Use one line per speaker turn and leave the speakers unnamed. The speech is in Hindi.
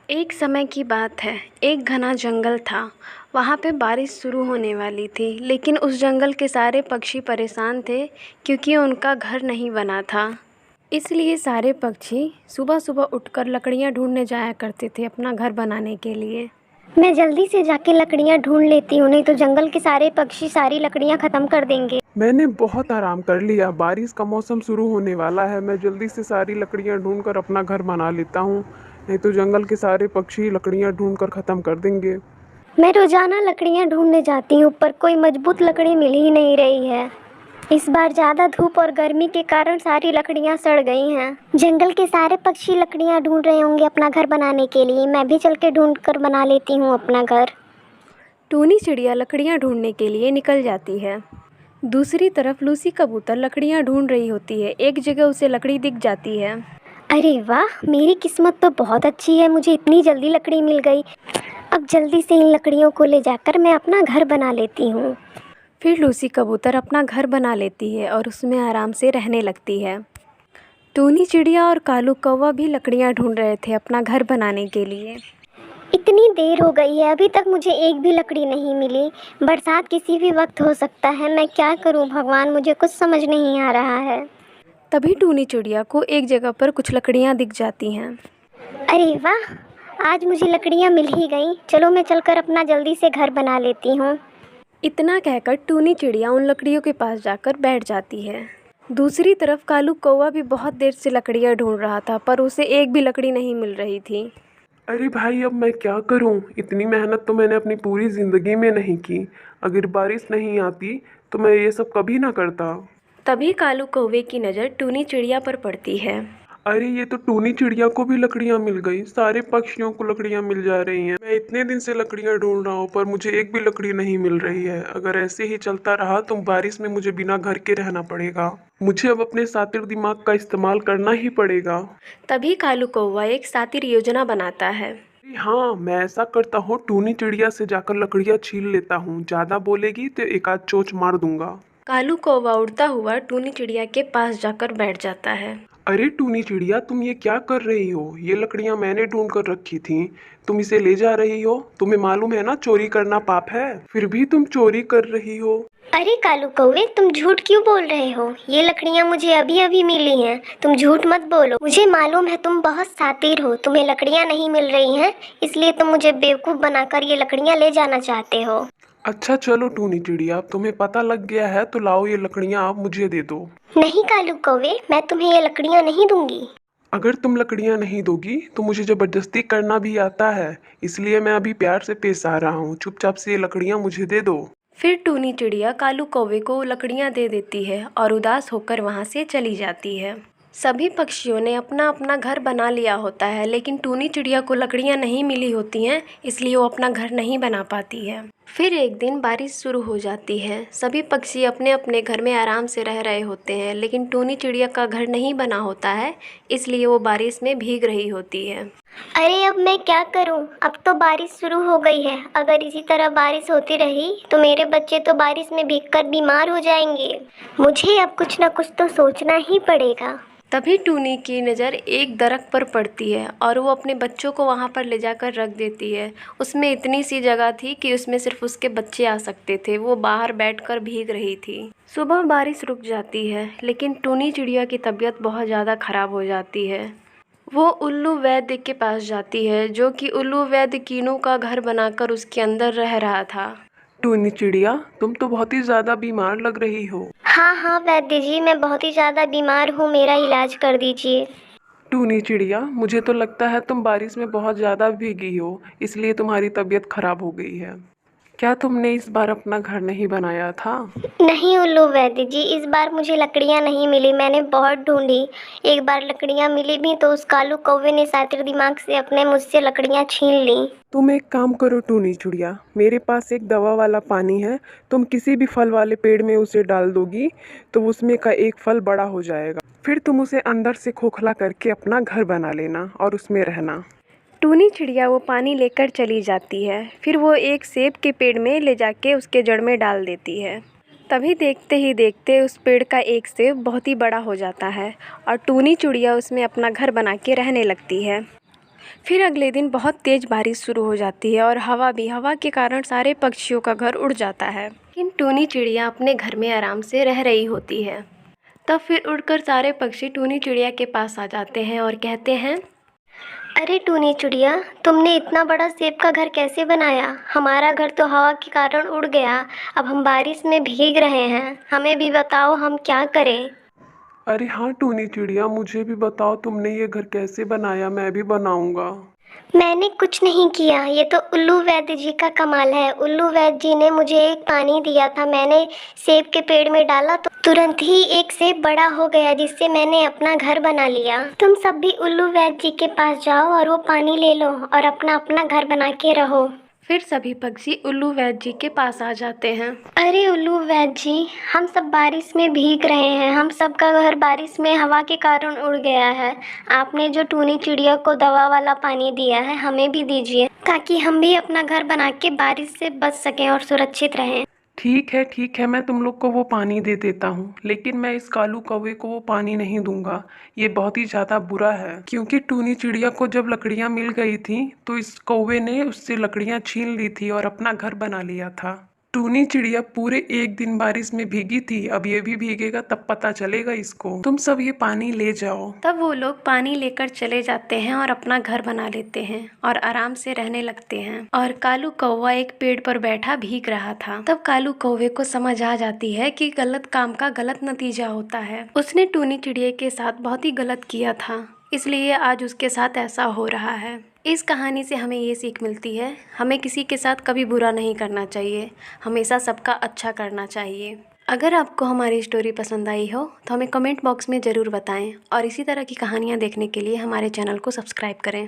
एक समय की बात है, एक घना जंगल था। वहाँ पे बारिश शुरू होने वाली थी, लेकिन उस जंगल के सारे पक्षी परेशान थे क्योंकि उनका घर नहीं बना था। इसलिए सारे पक्षी सुबह-सुबह उठकर लकड़ियाँ ढूँढने जाया करते थे अपना घर बनाने के लिए।
मैं जल्दी से जाके लकड़ियाँ ढूंढ लेती हूँ, नहीं तो जंगल के सारे पक्षी सारी लकड़ियाँ ख़त्म कर देंगे।
मैंने बहुत आराम कर लिया। बारिश का मौसम शुरू होने वाला है। मैं जल्दी से सारी लकड़ियाँ ढूंढकर अपना घर बना लेता हूँ, नहीं तो जंगल के सारे पक्षी लकड़ियाँ ढूंढकर ख़त्म कर देंगे।
मैं रोज़ाना लकड़ियाँ ढूंढने जाती हूँ, पर कोई मजबूत लकड़ी मिल ही नहीं रही है। इस बार ज़्यादा धूप और गर्मी के कारण सारी लकड़ियाँ सड़ गई हैं। जंगल के सारे पक्षी लकड़ियाँ ढूंढ रहे होंगे अपना घर बनाने के लिए। मैं भी चल के ढूंढ कर बना लेती हूँ अपना घर।
टूनी चिड़िया लकड़ियाँ ढूँढने के लिए निकल जाती है। दूसरी तरफ लूसी कबूतर लकड़ियाँ ढूँढ रही होती है। एक जगह उसे लकड़ी दिख जाती है।
अरे वाह, मेरी किस्मत तो बहुत अच्छी है, मुझे इतनी जल्दी लकड़ी मिल गई। अब जल्दी से इन लकड़ियों को ले जाकर मैं अपना घर बना लेती हूँ।
फिर लूसी कबूतर अपना घर बना लेती है और उसमें आराम से रहने लगती है। टूनी चिड़िया और कालू कौवा भी लकड़ियाँ ढूँढ रहे थे अपना घर बनाने के लिए।
इतनी देर हो गई है, अभी तक मुझे एक भी लकड़ी नहीं मिली। बरसात किसी भी वक्त हो सकता है, मैं क्या करूं भगवान, मुझे कुछ समझ नहीं आ रहा है।
तभी टूनी चिड़िया को एक जगह पर कुछ लकड़ियाँ दिख जाती हैं।
अरे वाह, आज मुझे लकड़ियां मिल ही गई। चलो मैं चलकर अपना जल्दी से घर बना लेती हूँ।
इतना कहकर टूनी चिड़िया उन लकड़ियों के पास जाकर बैठ जाती है। दूसरी तरफ कालू कौवा भी बहुत देर से लकड़ियाँ ढूंढ रहा था, पर उसे एक भी लकड़ी नहीं मिल रही थी।
अरे भाई, अब मैं क्या करूं? इतनी मेहनत तो मैंने अपनी पूरी ज़िंदगी में नहीं की। अगर बारिश नहीं आती तो मैं ये सब कभी ना करता।
तभी कालू कौवे की नज़र टूनी चिड़िया पर पड़ती है।
अरे, ये तो टूनी चिड़िया को भी लकड़ियाँ मिल गई। सारे पक्षियों को लकड़ियाँ मिल जा रही हैं। मैं इतने दिन से लकड़ियाँ ढूंढ रहा हूँ, पर मुझे एक भी लकड़ी नहीं मिल रही है। अगर ऐसे ही चलता रहा तो बारिश में मुझे बिना घर के रहना पड़ेगा। मुझे अब अपने शातिर दिमाग का इस्तेमाल करना ही पड़ेगा।
तभी कालू कौवा एक शातिर योजना बनाता है।
अरे हाँ, मैं ऐसा करता हूँ, टूनी चिड़िया से जाकर लकड़ियाँ छीन लेता हूँ। ज्यादा बोलेगी तो एक आध चोंच मार दूंगा।
कालू कौवा उड़ता हुआ टूनी चिड़िया के पास जाकर बैठ जाता है।
अरे टूनी चिड़िया, तुम ये क्या कर रही हो? ये लकड़ियां मैंने ढूंढ कर रखी थी, तुम इसे ले जा रही हो। तुम्हें मालूम है ना, चोरी करना पाप है, फिर भी तुम चोरी कर रही हो।
अरे कालू कौवे, तुम झूठ क्यों बोल रहे हो? ये लकड़ियाँ मुझे अभी अभी मिली हैं। तुम झूठ मत बोलो। मुझे मालूम है तुम बहुत शातिर हो। तुम्हें लकड़ियाँ नहीं मिल रही हैं, इसलिए तुम मुझे बेवकूफ़ बनाकर ये लकड़ियाँ ले जाना चाहते हो।
अच्छा चलो टूनी चिड़िया, अब तुम्हें पता लग गया है तो लाओ, ये लकड़ियां आप मुझे दे दो।
नहीं कालू कौवे, मैं तुम्हें ये लकड़ियाँ नहीं दूंगी।
अगर तुम लकड़ियां नहीं दोगी तो मुझे जबरदस्ती करना भी आता है, इसलिए मैं अभी प्यार से पेश आ रहा हूँ। चुपचाप से ये लकड़ियां मुझे दे दो।
फिर टूनी चिड़िया कालू कौवे को लकड़ियाँ दे देती है और उदास होकर वहाँ से चली जाती है। सभी पक्षियों ने अपना अपना घर बना लिया होता है, लेकिन टूनी चिड़िया को लकड़ियाँ नहीं मिली होती हैं, इसलिए वो अपना घर नहीं बना पाती है। फिर एक दिन बारिश शुरू हो जाती है। सभी पक्षी अपने अपने घर में आराम से रह रहे होते हैं, लेकिन टूनी चिड़िया का घर नहीं बना होता है, इसलिए वो बारिश में भीग रही होती है।
अरे अब मैं क्या करूं? अब तो बारिश शुरू हो गई है। अगर इसी तरह बारिश होती रही तो मेरे बच्चे तो बारिश में भीगकर बीमार हो जाएंगे। मुझे अब कुछ ना कुछ तो सोचना ही पड़ेगा।
तभी टूनी की नज़र एक दरख्त पर पड़ती है और वो अपने बच्चों को वहाँ पर ले जाकर रख देती है। उसमें इतनी सी जगह थी कि उसमें सिर्फ उसके बच्चे आ सकते थे। वो बाहर बैठकर भीग रही थी। सुबह बारिश रुक जाती है, लेकिन टूनी चिड़िया की तबीयत बहुत ज़्यादा ख़राब हो जाती है। वो उल्लू वैद्य के पास जाती है, जो कि उल्लू वैद्य कीनू का घर बनाकर उसके अंदर रह रहा था।
टूनी चिड़िया, तुम तो बहुत ही ज्यादा बीमार लग रही हो।
हाँ हाँ वैद्य जी, मैं बहुत ही ज़्यादा बीमार हूँ, मेरा इलाज कर दीजिए।
टूनी चिड़िया, मुझे तो लगता है तुम बारिश में बहुत ज़्यादा भीगी हो, इसलिए तुम्हारी तबीयत खराब हो गई है। क्या तुमने इस बार अपना घर नहीं बनाया था?
नहीं उल्लू वैद्य जी, इस बार मुझे लकड़ियाँ नहीं मिली। मैंने बहुत ढूंढी। एक बार लकड़ियाँ मिली भी तो उस कालू कौवे ने शातिर दिमाग से अपने मुझसे लकड़ियाँ छीन ली।
तुम एक काम करो टूनी चिड़िया, मेरे पास एक दवा वाला पानी है। तुम किसी भी फल वाले पेड़ में उसे डाल दोगी तो उसमें का एक फल बड़ा हो जाएगा। फिर तुम उसे अंदर से खोखला करके अपना घर बना लेना और उसमें रहना।
टूनी चिड़िया वो पानी लेकर चली जाती है। फिर वो एक सेब के पेड़ में ले जाके उसके जड़ में डाल देती है। तभी देखते ही देखते उस पेड़ का एक सेब बहुत ही बड़ा हो जाता है और टूनी चिड़िया उसमें अपना घर बना के रहने लगती है। फिर अगले दिन बहुत तेज़ बारिश शुरू हो जाती है और हवा के कारण सारे पक्षियों का घर उड़ जाता है। लेकिन टूनी चिड़िया अपने घर में आराम से रह रही होती है। तब फिर उड़कर सारे पक्षी टूनी चिड़िया के पास आ जाते हैं और कहते हैं,
अरे टूनी चिड़िया, तुमने इतना बड़ा सेब का घर कैसे बनाया? हमारा घर तो हवा के कारण उड़ गया। अब हम बारिश में भीग रहे हैं, हमें भी बताओ हम क्या करें।
अरे हाँ टूनी चिड़िया, मुझे भी बताओ तुमने ये घर कैसे बनाया, मैं भी बनाऊंगा।
मैंने कुछ नहीं किया, ये तो उल्लू वैद्य जी का कमाल है। उल्लू वैद्य जी ने मुझे एक पानी दिया था, मैंने सेब के पेड़ में डाला तो तुरंत ही एक सेब बड़ा हो गया, जिससे मैंने अपना घर बना लिया। तुम सब भी उल्लू वैद्य जी के पास जाओ और वो पानी ले लो और अपना अपना घर बना के रहो।
फिर सभी पक्षी उल्लू वैद्य जी के पास आ जाते हैं।
अरे उल्लू वैद्य जी, हम सब बारिश में भीग रहे हैं, हम सबका घर बारिश में हवा के कारण उड़ गया है। आपने जो टूनी चिड़िया को दवा वाला पानी दिया है, हमें भी दीजिए, ताकि हम भी अपना घर बना के बारिश से बच सकें और सुरक्षित रहें।
ठीक है, मैं तुम लोग को वो पानी दे देता हूँ, लेकिन मैं इस कालू कौवे को वो पानी नहीं दूंगा। ये बहुत ही ज़्यादा बुरा है, क्योंकि टूनी चिड़िया को जब लकड़ियाँ मिल गई थी तो इस कौवे ने उससे लकड़ियाँ छीन ली थी और अपना घर बना लिया था। टूनी चिड़िया पूरे एक दिन बारिश में भीगी थी, अब ये भी भीगेगा तब पता चलेगा इसको। तुम सब ये पानी ले जाओ।
तब वो लोग पानी लेकर चले जाते हैं और अपना घर बना लेते हैं और आराम से रहने लगते हैं। और कालू कौवा एक पेड़ पर बैठा भीग रहा था। तब कालू कौवे को समझ आ जाती है कि गलत काम का गलत नतीजा होता है। उसने टूनी चिड़िया के साथ बहुत ही गलत किया था, इसलिए आज उसके साथ ऐसा हो रहा है। इस कहानी से हमें ये सीख मिलती है, हमें किसी के साथ कभी बुरा नहीं करना चाहिए, हमेशा सबका अच्छा करना चाहिए। अगर आपको हमारी स्टोरी पसंद आई हो तो हमें कमेंट बॉक्स में ज़रूर बताएं और इसी तरह की कहानियाँ देखने के लिए हमारे चैनल को सब्सक्राइब करें।